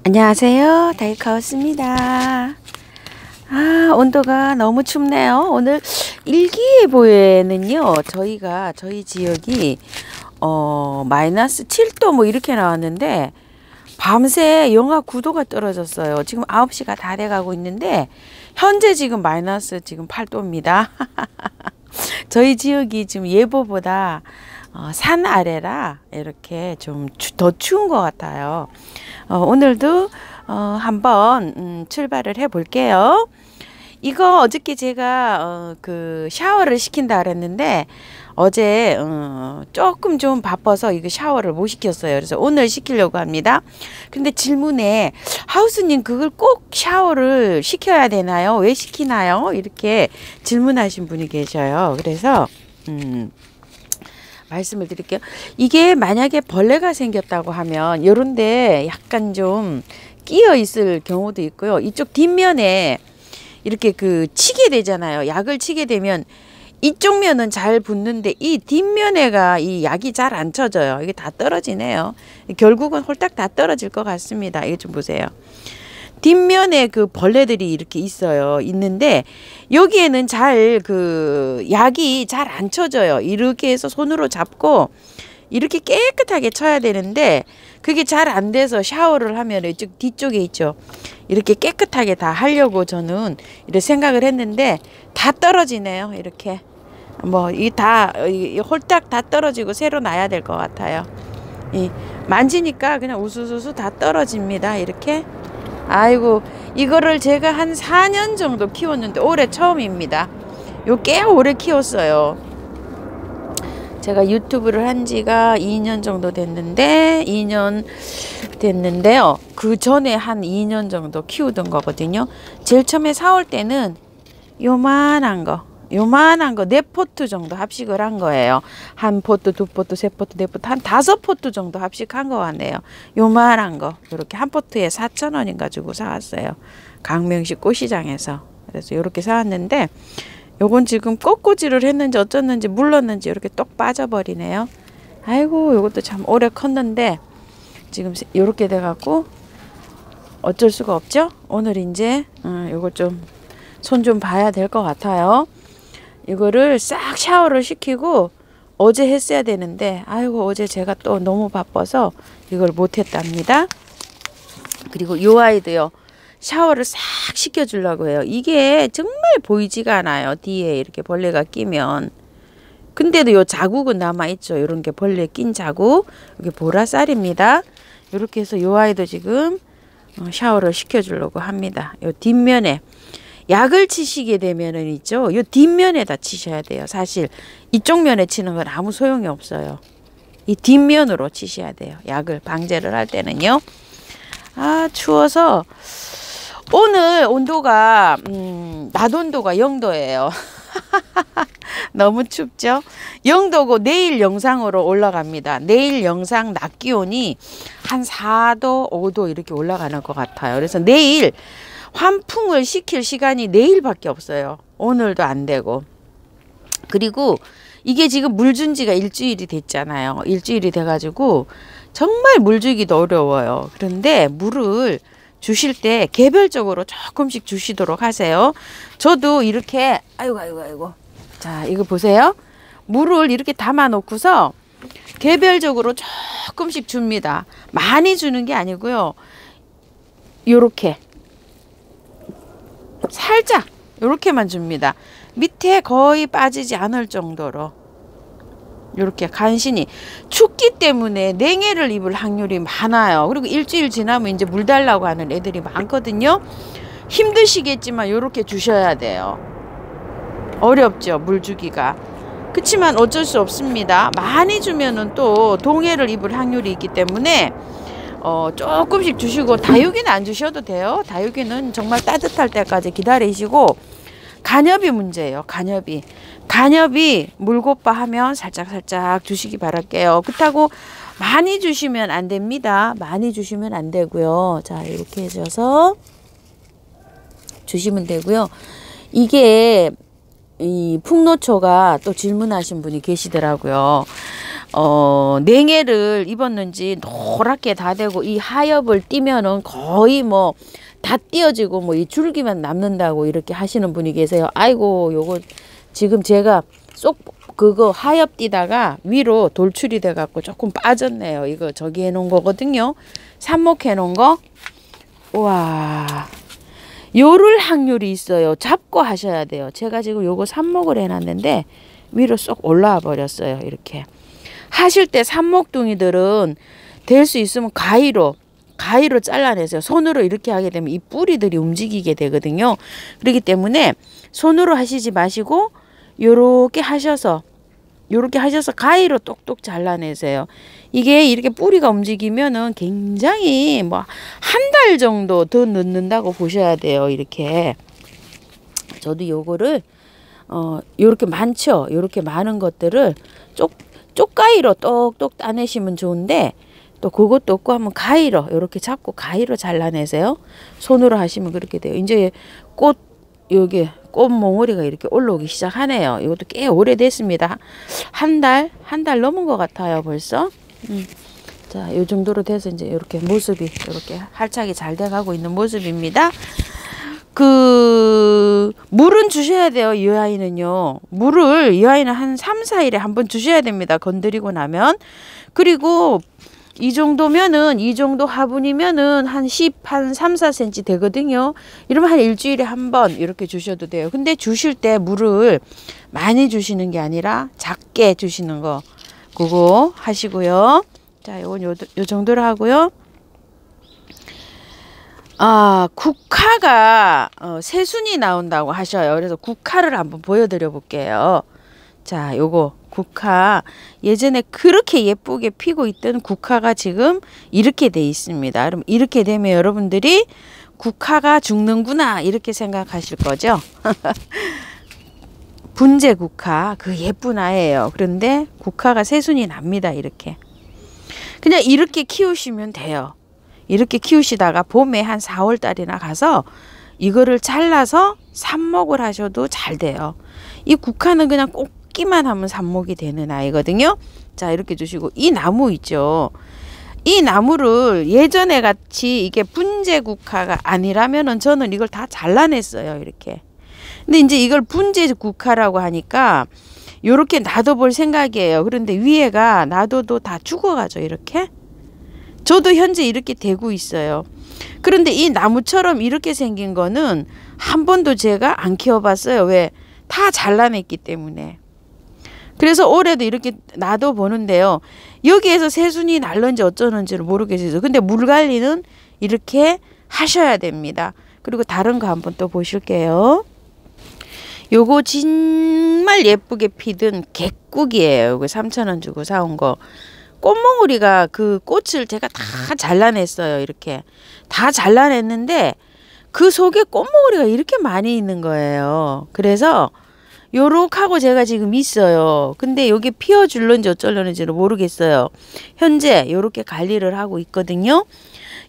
안녕하세요, 다이카우스입니다. 온도가 너무 춥네요. 오늘 일기예보에는요, 저희 지역이 마이너스 7도 뭐 이렇게 나왔는데 밤새 영하 9도가 떨어졌어요. 지금 9시가 다 돼가고 있는데 현재 지금 마이너스 지금 8도입니다. 저희 지역이 지금 예보보다 산 아래라 이렇게 좀 더 추운 것 같아요. 오늘도 한번 출발을 해 볼게요. 이거 어저께 제가 그 샤워를 시킨다 그랬는데 어제 조금 좀 바빠서 이거 샤워를 못 시켰어요. 그래서 오늘 시키려고 합니다. 근데 질문에 하우스님 그걸 꼭 샤워를 시켜야 되나요? 왜 시키나요? 이렇게 질문하신 분이 계셔요. 그래서 말씀을 드릴게요. 이게 만약에 벌레가 생겼다고 하면 요런데 약간 좀 끼어 있을 경우도 있고요. 이쪽 뒷면에 이렇게 치게 되잖아요. 약을 치게 되면 이쪽 면은 잘 붙는데 이 뒷면에가 이 약이 잘 안 쳐져요. 이게 다 떨어지네요. 결국은 홀딱 다 떨어질 것 같습니다. 이거 좀 보세요. 뒷면에 그 벌레들이 이렇게 있는데 여기에는 잘 약이 잘 안 쳐져요. 이렇게 해서 손으로 잡고 이렇게 깨끗하게 쳐야 되는데 그게 잘 안 돼서 샤워를 하면 이쪽 뒤쪽에 있죠. 이렇게 깨끗하게 다 하려고 저는 이렇게 생각을 했는데 다 떨어지네요. 이렇게 뭐 이 다 홀딱 다 떨어지고 새로 놔야 될 것 같아요. 만지니까 그냥 우수수수 다 떨어집니다. 이렇게. 아이고, 이거를 제가 한 4년 정도 키웠는데 올해 처음입니다. 요 꽤 오래 키웠어요. 제가 유튜브를 한 지가 2년 정도 됐는데 2년 됐는데요. 그 전에 한 2년 정도 키우던 거거든요. 제일 처음에 사올 때는 요만한 거 4포트 정도 합식을 한 거예요. 한 포트, 두 포트, 세 포트, 네 포트, 한 5포트 정도 합식한 거 같네요. 요만한 거 이렇게 한 포트에 4,000원인가 주고 사왔어요. 강명시 꽃시장에서. 그래서 이렇게 사왔는데 요건 지금 꽃꽂이를 했는지 어쩌는지 물렀는지 이렇게 똑 빠져버리네요. 아이고, 요것도 참 오래 컸는데 지금 이렇게 돼갖고 어쩔 수가 없죠. 오늘 이제 요거 좀 손 좀 봐야 될 것 같아요. 이거를 싹 샤워를 시키고 어제 했어야 되는데 아이고, 어제 제가 또 너무 바빠서 이걸 못했답니다. 그리고 요 아이도요, 샤워를 싹 시켜주려고 해요. 이게 정말 보이지가 않아요. 뒤에 이렇게 벌레가 끼면. 근데도 요 자국은 남아있죠. 이런 게 벌레 낀 자국. 이게 보라쌀입니다. 이렇게 해서 요 아이도 지금 샤워를 시켜주려고 합니다. 요 뒷면에 약을 치시게 되면은 있죠. 요 뒷면에다 치셔야 돼요. 사실 이쪽 면에 치는 건 아무 소용이 없어요. 이 뒷면으로 치셔야 돼요. 약을 방제를 할 때는요. 추워서 오늘 온도가 낮 온도가 0도예요. 너무 춥죠? 0도고 내일 영상으로 올라갑니다. 내일 영상 낮 기온이 한 4도, 5도 이렇게 올라가는 것 같아요. 그래서 내일 환풍을 시킬 시간이 내일밖에 없어요. 오늘도 안 되고. 그리고 이게 지금 물 준 지가 일주일이 됐잖아요. 일주일이 돼가지고 정말 물 주기도 어려워요. 그런데 물을 주실 때 개별적으로 조금씩 주시도록 하세요. 저도 이렇게 아이고 자, 이거 보세요. 물을 이렇게 담아 놓고서 개별적으로 조금씩 줍니다. 많이 주는 게 아니고요. 요렇게 살짝 요렇게만 줍니다. 밑에 거의 빠지지 않을 정도로 이렇게 간신히. 춥기 때문에 냉해를 입을 확률이 많아요. 그리고 일주일 지나면 이제 물 달라고 하는 애들이 많거든요. 힘드시겠지만 이렇게 주셔야 돼요. 어렵죠, 물 주기가. 그렇지만 어쩔 수 없습니다. 많이 주면은 또 동해를 입을 확률이 있기 때문에 조금씩 주시고, 다육이는 안 주셔도 돼요. 다육이는 정말 따뜻할 때까지 기다리시고. 간엽이 문제예요. 간엽이 물고빠 하면 살짝 주시기 바랄게요. 그렇다고 많이 주시면 안 됩니다. 많이 주시면 안 되고요. 자, 이렇게 해줘서 주시면 되고요. 이게 이 풍노초가 또 질문하신 분이 계시더라고요. 냉해를 입었는지 노랗게 다 되고 이 하엽을 띄면은 거의 뭐 다 띄어지고 뭐 이 줄기만 남는다고 이렇게 하시는 분이 계세요. 아이고 요거 지금 제가 쏙 그거 하엽 띄다가 위로 돌출이 돼 갖고 조금 빠졌네요. 이거 저기 해 놓은 거거든요. 삽목해 놓은 거. 우와, 요럴 확률이 있어요. 잡고 하셔야 돼요. 제가 지금 요거 삽목을 해 놨는데 위로 쏙 올라와 버렸어요. 이렇게 하실 때 삽목둥이들은 될 수 있으면 가위로 잘라내세요. 손으로 이렇게 하게 되면 이 뿌리들이 움직이게 되거든요. 그렇기 때문에 손으로 하시지 마시고 요렇게 하셔서 가위로 똑똑 잘라내세요. 이게 이렇게 뿌리가 움직이면은 굉장히 뭐 한 달 정도 더 넣는다고 보셔야 돼요. 이렇게 저도 요거를 요렇게 많죠. 요렇게 많은 것들을 쪽가위로 똑똑 따내시면 좋은데 또 그것도 없고 한번 가위로 이렇게 잡고 가위로 잘라내세요. 손으로 하시면 그렇게 돼요. 이제 여기 꽃 몽우리가 이렇게 올라오기 시작하네요. 이것도 꽤 오래됐습니다. 한 달 넘은 것 같아요, 벌써. 자, 요 정도로 돼서 이제 이렇게 모습이 이렇게 활착이 잘 돼가고 있는 모습입니다. 물은 주셔야 돼요. 이 아이는요. 물을 이 아이는 한 3, 4일에 한번 주셔야 됩니다. 건드리고 나면. 그리고 이 정도면은 이 정도 화분이면은 한 3, 4cm 되거든요. 이러면 한 일주일에 한 번 이렇게 주셔도 돼요. 근데 주실 때 물을 많이 주시는 게 아니라 작게 주시는 거 그거 하시고요. 자, 요건 요 정도로 하고요. 국화가 새순이 나온다고 하셔요. 그래서 국화를 한번 보여드려 볼게요. 자, 요거 국화 예전에 그렇게 예쁘게 피고 있던 국화가 지금 이렇게 돼 있습니다. 그럼 이렇게 되면 여러분들이 국화가 죽는구나 이렇게 생각하실 거죠. 분재 국화 그 예쁜 아이예요. 그런데 국화가 새순이 납니다. 이렇게 그냥 이렇게 키우시면 돼요. 이렇게 키우시다가 봄에 한 4월 달이나 가서 이거를 잘라서 삽목을 하셔도 잘 돼요. 이 국화는 그냥 꽂기만 하면 삽목이 되는 아이거든요. 자, 이렇게 주시고 이 나무 있죠. 이 나무를 예전에 같이 이게 분재 국화가 아니라면은 저는 이걸 다 잘라냈어요. 이렇게. 근데 이제 이걸 분재 국화라고 하니까 요렇게 놔둬볼 생각이에요. 그런데 위에가 놔둬도 다 죽어가죠. 이렇게. 저도 현재 이렇게 되고 있어요. 그런데 이 나무처럼 이렇게 생긴 거는 한 번도 제가 안 키워봤어요. 왜? 다 잘라냈기 때문에. 그래서 올해도 이렇게 놔둬 보는데요. 여기에서 새순이 날는지 어쩌는지를 모르겠어요. 근데 물 관리는 이렇게 하셔야 됩니다. 그리고 다른 거 한번 또 보실게요. 요거 정말 예쁘게 피든 객국이에요. 요거 3,000원 주고 사온 거. 꽃몽우리가 그 꽃을 제가 다 잘라냈어요. 이렇게 다 잘라냈는데 그 속에 꽃몽우리가 이렇게 많이 있는 거예요. 그래서 요렇게 하고 제가 지금 있어요. 근데 여기 피어줄런지 어쩔런지는 모르겠어요. 현재 요렇게 관리를 하고 있거든요.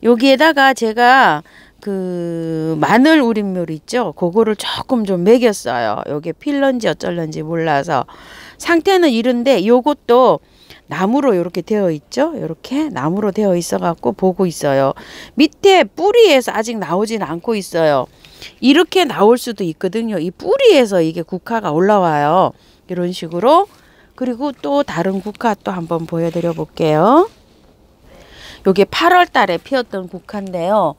여기에다가 제가 그 마늘 우린물 있죠. 그거를 조금 좀 먹였어요. 요게 필런지 어쩔런지 몰라서. 상태는 이런데 요것도 나무로 이렇게 되어 있죠. 이렇게 나무로 되어 있어 갖고 보고 있어요. 밑에 뿌리에서 아직 나오진 않고 있어요. 이렇게 나올 수도 있거든요. 이 뿌리에서 이게 국화가 올라와요. 이런 식으로. 그리고 또 다른 국화 또 한번 보여드려 볼게요. 요게 8월 달에 피었던 국화인데요.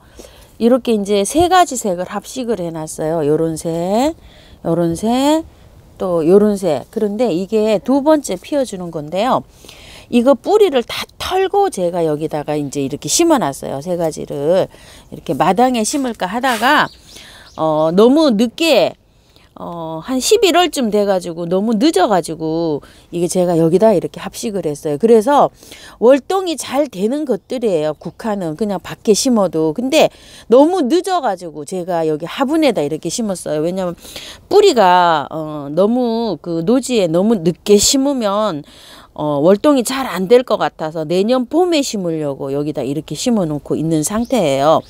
이렇게 이제 세 가지 색을 합식을 해놨어요. 요런 색, 요런 색, 또 요런 색. 그런데 이게 두 번째 피워주는 건데요. 이거 뿌리를 다 털고 제가 여기다가 이제 이렇게 심어놨어요. 세 가지를 이렇게 마당에 심을까 하다가 너무 늦게 한 11월쯤 돼가지고 너무 늦어가지고 이게 제가 여기다 이렇게 합식을 했어요. 그래서 월동이 잘 되는 것들이에요. 국화는 그냥 밖에 심어도. 근데 너무 늦어가지고 제가 여기 화분에다 이렇게 심었어요. 왜냐면 뿌리가 너무 그 노지에 너무 늦게 심으면 월동이 잘 안 될 것 같아서 내년 봄에 심으려고 여기다 이렇게 심어 놓고 있는 상태예요.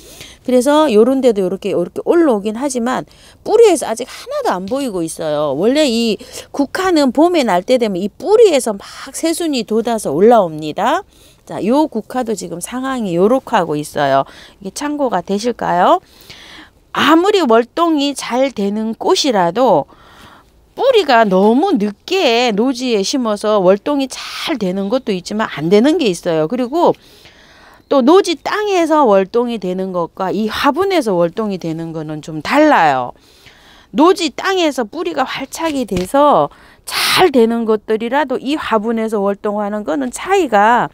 그래서 요런 데도 이렇게 올라오긴 하지만 뿌리에서 아직 하나도 안 보이고 있어요. 원래 이 국화는 봄에 날 때 되면 이 뿌리에서 막 새순이 돋아서 올라옵니다. 자, 요 국화도 지금 상황이 요렇게 하고 있어요. 이게 참고가 되실까요? 아무리 월동이 잘 되는 꽃이라도 뿌리가 너무 늦게 노지에 심어서 월동이 잘 되는 것도 있지만 안 되는 게 있어요. 그리고 또 노지 땅에서 월동이 되는 것과 이 화분에서 월동이 되는 거는 좀 달라요. 노지 땅에서 뿌리가 활착이 돼서 잘 되는 것들이라도 이 화분에서 월동하는 거는 차이가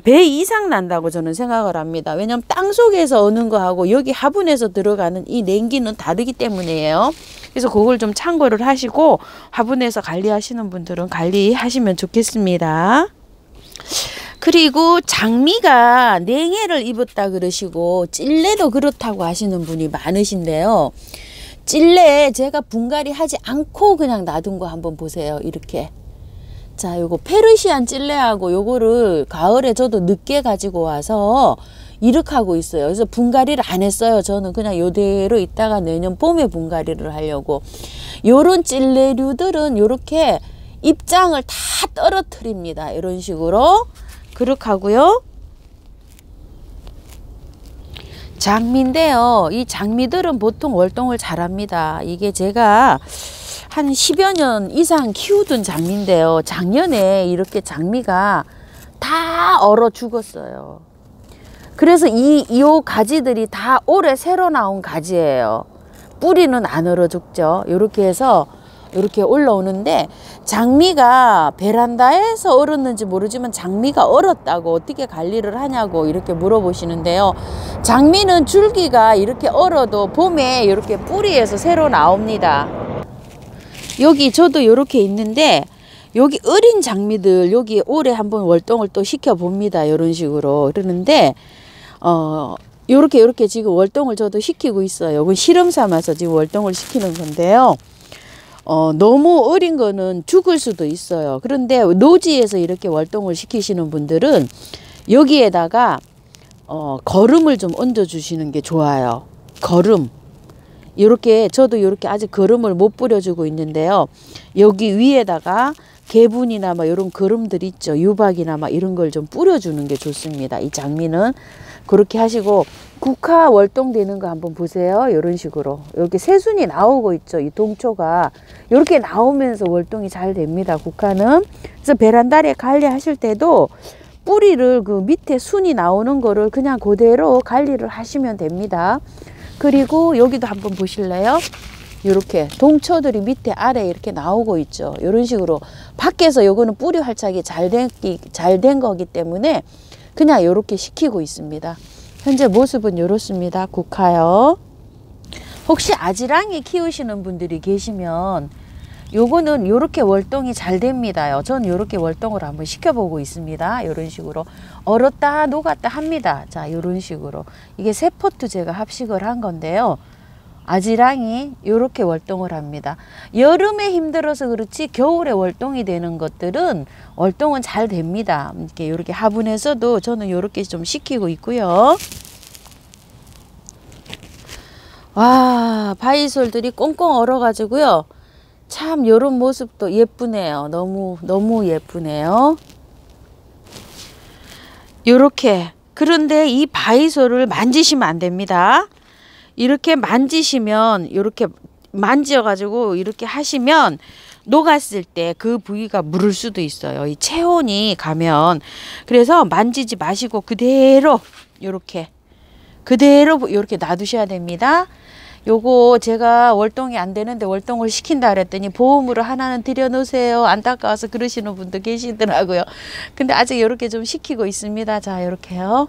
배 이상 난다고 저는 생각을 합니다. 왜냐하면 땅 속에서 어는 거하고 여기 화분에서 들어가는 이 냉기는 다르기 때문이에요. 그래서 그걸 좀 참고를 하시고 화분에서 관리하시는 분들은 관리하시면 좋겠습니다. 그리고 장미가 냉해를 입었다 그러시고 찔레도 그렇다고 하시는 분이 많으신데요. 찔레 제가 분갈이 하지 않고 그냥 놔둔 거 한번 보세요. 이렇게. 자, 요거 페르시안 찔레하고 요거를 가을에 저도 늦게 가지고 와서 이렇게 하고 있어요. 그래서 분갈이를 안 했어요. 저는 그냥 요대로 있다가 내년 봄에 분갈이를 하려고. 요런 찔레류들은 요렇게 잎장을 다 떨어뜨립니다. 이런 식으로. 그렇게 하고요. 장미인데요. 이 장미들은 보통 월동을 잘합니다. 이게 제가 한 10여 년 이상 키우던 장미인데요. 작년에 이렇게 장미가 다 얼어 죽었어요. 그래서 이 가지들이 다 올해 새로 나온 가지예요. 뿌리는 안 얼어 죽죠. 이렇게 해서 이렇게 올라오는데 장미가 베란다에서 얼었는지 모르지만 장미가 얼었다고 어떻게 관리를 하냐고 이렇게 물어보시는데요. 장미는 줄기가 이렇게 얼어도 봄에 이렇게 뿌리에서 새로 나옵니다. 여기 저도 이렇게 있는데 여기 어린 장미들 여기 올해 한번 월동을 또 시켜 봅니다. 이런 식으로. 그러는데 요렇게 지금 월동을 저도 시키고 있어요. 이건 실험 삼아서 지금 월동을 시키는 건데요. 너무 어린 거는 죽을 수도 있어요. 그런데 노지에서 이렇게 월동을 시키시는 분들은 여기에다가 거름을 좀 얹어 주시는 게 좋아요. 거름. 이렇게 저도 이렇게 아직 거름을 못 뿌려주고 있는데요. 여기 위에다가 개분이나 막 이런 거름들 있죠. 유박이나 막 이런 걸 좀 뿌려주는 게 좋습니다. 이 장미는 그렇게 하시고 국화 월동되는 거 한번 보세요. 이런 식으로 이렇게 새순이 나오고 있죠. 이 동초가 이렇게 나오면서 월동이 잘 됩니다. 국화는. 그래서 베란다에 관리하실 때도 뿌리를 그 밑에 순이 나오는 거를 그냥 그대로 관리를 하시면 됩니다. 그리고 여기도 한번 보실래요? 이렇게 동초들이 밑에 아래 이렇게 나오고 있죠. 이런 식으로 밖에서 요거는 뿌리 활착이 잘 된 거기 때문에 그냥 이렇게 시키고 있습니다. 현재 모습은 이렇습니다. 국화요. 혹시 아지랑이 키우시는 분들이 계시면 요거는 요렇게 월동이 잘 됩니다요. 전 요렇게 월동을 한번 시켜보고 있습니다. 이런 식으로 얼었다 녹았다 합니다. 자, 요런 식으로 이게 세 포트 제가 합식을 한 건데요. 아지랑이 요렇게 월동을 합니다. 여름에 힘들어서 그렇지 겨울에 월동이 되는 것들은 월동은 잘 됩니다. 이렇게 화분에서도 저는 요렇게 좀 시키고 있고요. 와, 바이솔들이 꽁꽁 얼어 가지고요. 참 요런 모습도 예쁘네요. 너무 예쁘네요. 요렇게. 그런데 이 바이솔을 만지시면 안 됩니다. 이렇게 만지시면 이렇게 만져 가지고 이렇게 하시면 녹았을 때 그 부위가 무를 수도 있어요. 이 체온이 가면. 그래서 만지지 마시고 그대로 이렇게 놔두셔야 됩니다. 요거 제가 월동이 안 되는데 월동을 시킨다 그랬더니 보험으로 하나는 드려 놓으세요. 안타까워서 그러시는 분도 계시더라고요. 근데 아직 이렇게 좀 시키고 있습니다. 자, 이렇게요.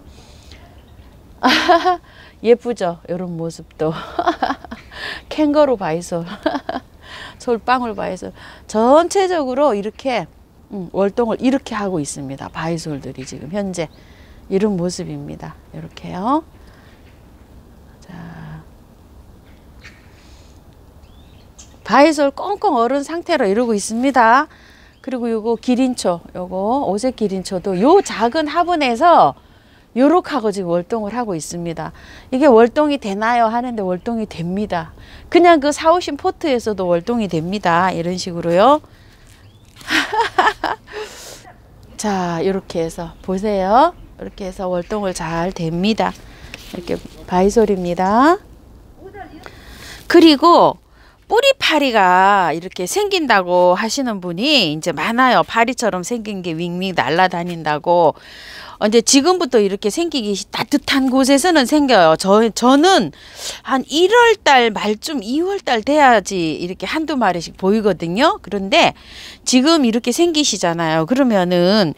예쁘죠? 이런 모습도. 캥거루 바이솔. 솔방울 바이솔. 전체적으로 이렇게 월동을 이렇게 하고 있습니다. 바이솔들이 지금 현재 이런 모습입니다. 이렇게요. 자, 바이솔 꽁꽁 얼은 상태로 이러고 있습니다. 그리고 요거 기린초, 요거 오색 기린초도 요 작은 화분에서 요렇게 하고 지금 월동을 하고 있습니다. 이게 월동이 되나요? 하는데 월동이 됩니다. 그냥 그 사오신 포트에서도 월동이 됩니다. 이런 식으로요. 자, 이렇게 해서 보세요. 이렇게 해서 월동을 잘 됩니다. 이렇게 바이솔입니다. 그리고 뿌리파리가 이렇게 생긴다고 하시는 분이 이제 많아요. 파리처럼 생긴 게 윙윙 날아다닌다고. 이제 지금부터 이렇게 생기기 따뜻한 곳에서는 생겨요. 저는 한 1월 달 말쯤 2월 달 돼야지 이렇게 한두 마리씩 보이거든요. 그런데 지금 이렇게 생기시잖아요. 그러면은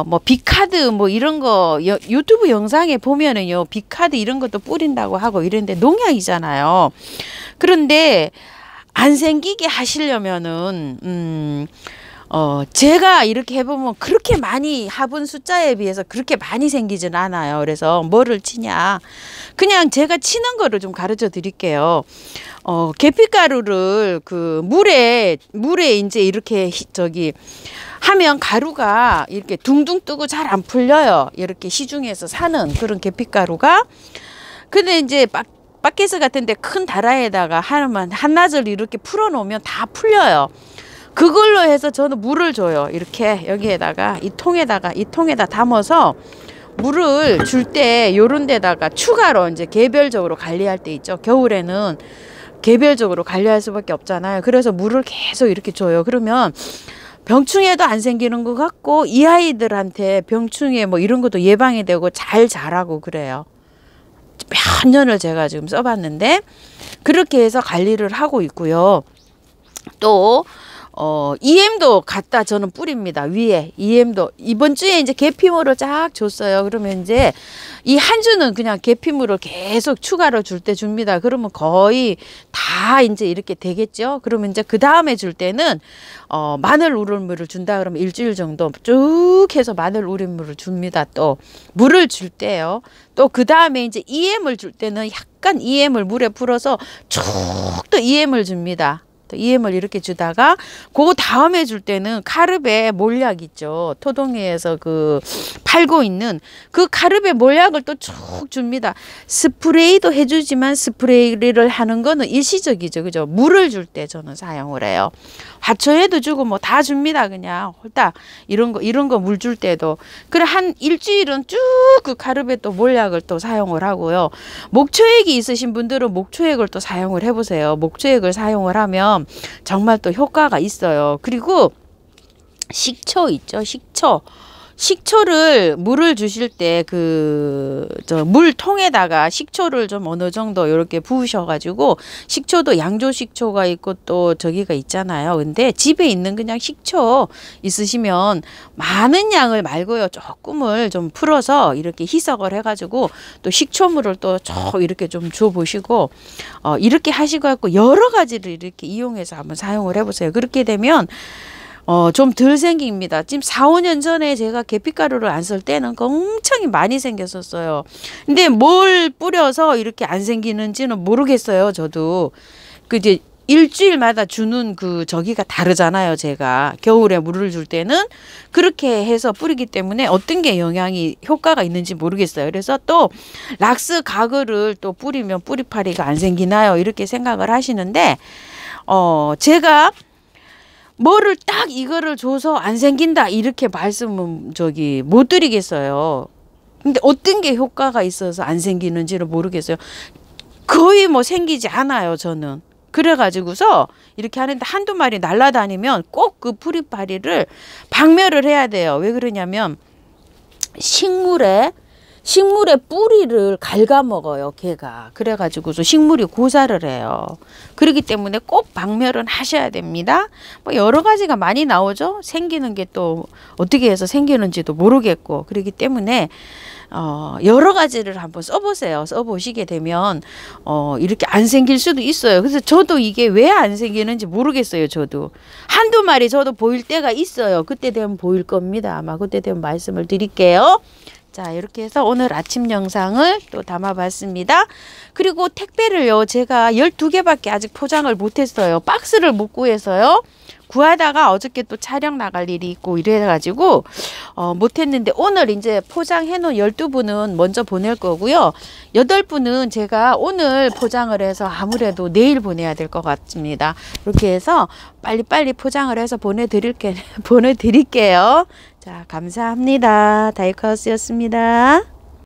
뭐 비카드 뭐 이런 거 유튜브 영상에 보면은요. 비카드 이런 것도 뿌린다고 하고 이런데 농약이잖아요. 그런데 안 생기게 하시려면은 제가 이렇게 해보면 그렇게 많이 화분 숫자에 비해서 그렇게 많이 생기진 않아요. 그래서 뭐를 치냐. 그냥 제가 치는 거를 좀 가르쳐 드릴게요. 계피가루를 그 물에 이제 이렇게 하면 가루가 이렇게 둥둥 뜨고 잘 안 풀려요. 이렇게 시중에서 사는 그런 계피가루가. 근데 이제 바켓스 같은데 큰 다라에다가 한나절 이렇게 풀어 놓으면 다 풀려요. 그걸로 해서 저는 물을 줘요. 이렇게 여기에다가 이 통에다 담아서 물을 줄 때 요런 데다가 추가로 이제 개별적으로 관리할 때 있죠. 겨울에는 개별적으로 관리할 수밖에 없잖아요. 그래서 물을 계속 이렇게 줘요. 그러면 병충해도 안 생기는 것 같고 이 아이들한테 병충해 뭐 이런 것도 예방이 되고 잘 자라고 그래요. 몇 년을 제가 지금 써봤는데 그렇게 해서 관리를 하고 있고요. 또 EM도 갖다 저는 뿌립니다. 위에 EM도 이번 주에 이제 계피물을 쫙 줬어요. 그러면 이제 이 한 주는 그냥 계피물을 계속 추가로 줄 때 줍니다. 그러면 거의 다 이제 이렇게 되겠죠. 그러면 이제 그 다음에 줄 때는 마늘 우린물을 준다 그러면 일주일 정도 쭉 해서 마늘 우린물을 줍니다. 또 물을 줄 때요. 또 그 다음에 이제 EM을 줄 때는 약간 EM을 물에 풀어서 쭉 또 EM을 줍니다. 또 EM을 이렇게 주다가 그 다음에 줄 때는 카르베 몰약 있죠. 토동회에서 그 팔고 있는 그 카르베 몰약을 또 쭉 줍니다. 스프레이도 해주지만 스프레이를 하는 거는 일시적이죠. 그죠? 물을 줄 때 저는 사용을 해요. 화초에도 주고 뭐 다 줍니다. 그냥 홀딱 이런 거 물 줄 때도. 그래 한 일주일은 쭉 그 카르베 또 몰약을 또 사용을 하고요. 목초액이 있으신 분들은 목초액을 또 사용을 해보세요. 목초액을 사용을 하면 정말 또 효과가 있어요. 그리고 식초 있죠. 식초를 물을 주실 때 물통에다가 식초를 좀 어느 정도 이렇게 부으셔가지고 식초도 양조 식초가 있고 또 저기가 있잖아요. 근데 집에 있는 그냥 식초 있으시면 많은 양을 말고요. 조금을 좀 풀어서 이렇게 희석을 해가지고 또 식초물을 또 이렇게 좀 줘보시고 이렇게 하시고 여러 가지를 이렇게 이용해서 한번 사용을 해보세요. 그렇게 되면 좀 덜 생깁니다. 지금 4, 5년 전에 제가 계피가루를 안 쓸 때는 엄청 많이 생겼었어요. 근데 뭘 뿌려서 이렇게 안 생기는지는 모르겠어요. 저도. 이제 일주일마다 주는 저기가 다르잖아요. 제가 겨울에 물을 줄 때는 그렇게 해서 뿌리기 때문에 어떤 게 효과가 있는지 모르겠어요. 그래서 또 락스 가글을 또 뿌리면 뿌리파리가 안 생기나요? 이렇게 생각을 하시는데 제가 뭐를 딱 이거를 줘서 안 생긴다 이렇게 말씀은 못 드리겠어요. 근데 어떤 게 효과가 있어서 안 생기는지를 모르겠어요. 거의 뭐 생기지 않아요. 저는. 그래가지고서 이렇게 하는데 한두 마리 날아다니면 꼭 그 뿌리파리를 박멸을 해야 돼요. 왜 그러냐면 식물의 뿌리를 갉아먹어요, 걔가. 그래가지고서 식물이 고사를 해요. 그렇기 때문에 꼭 박멸은 하셔야 됩니다. 뭐 여러 가지가 많이 나오죠. 생기는 게 또 어떻게 해서 생기는지도 모르겠고. 그렇기 때문에 여러 가지를 한번 써보세요. 써보시게 되면 이렇게 안 생길 수도 있어요. 그래서 저도 이게 왜 안 생기는지 모르겠어요. 저도 한두 마리 저도 보일 때가 있어요. 그때 되면 보일 겁니다. 아마 그때 되면 말씀을 드릴게요. 자, 이렇게 해서 오늘 아침 영상을 또 담아봤습니다. 그리고 택배를요, 제가 12개밖에 아직 포장을 못했어요. 박스를 못 구해서요. 구하다가 어저께 또 촬영 나갈 일이 있고 이래가지고 못했는데 오늘 이제 포장해 놓은 12분은 먼저 보낼 거고요. 8분은 제가 오늘 포장을 해서 아무래도 내일 보내야 될 것 같습니다. 이렇게 해서 빨리빨리 포장을 해서 보내드릴게요. 자, 감사합니다. 다이커스였습니다.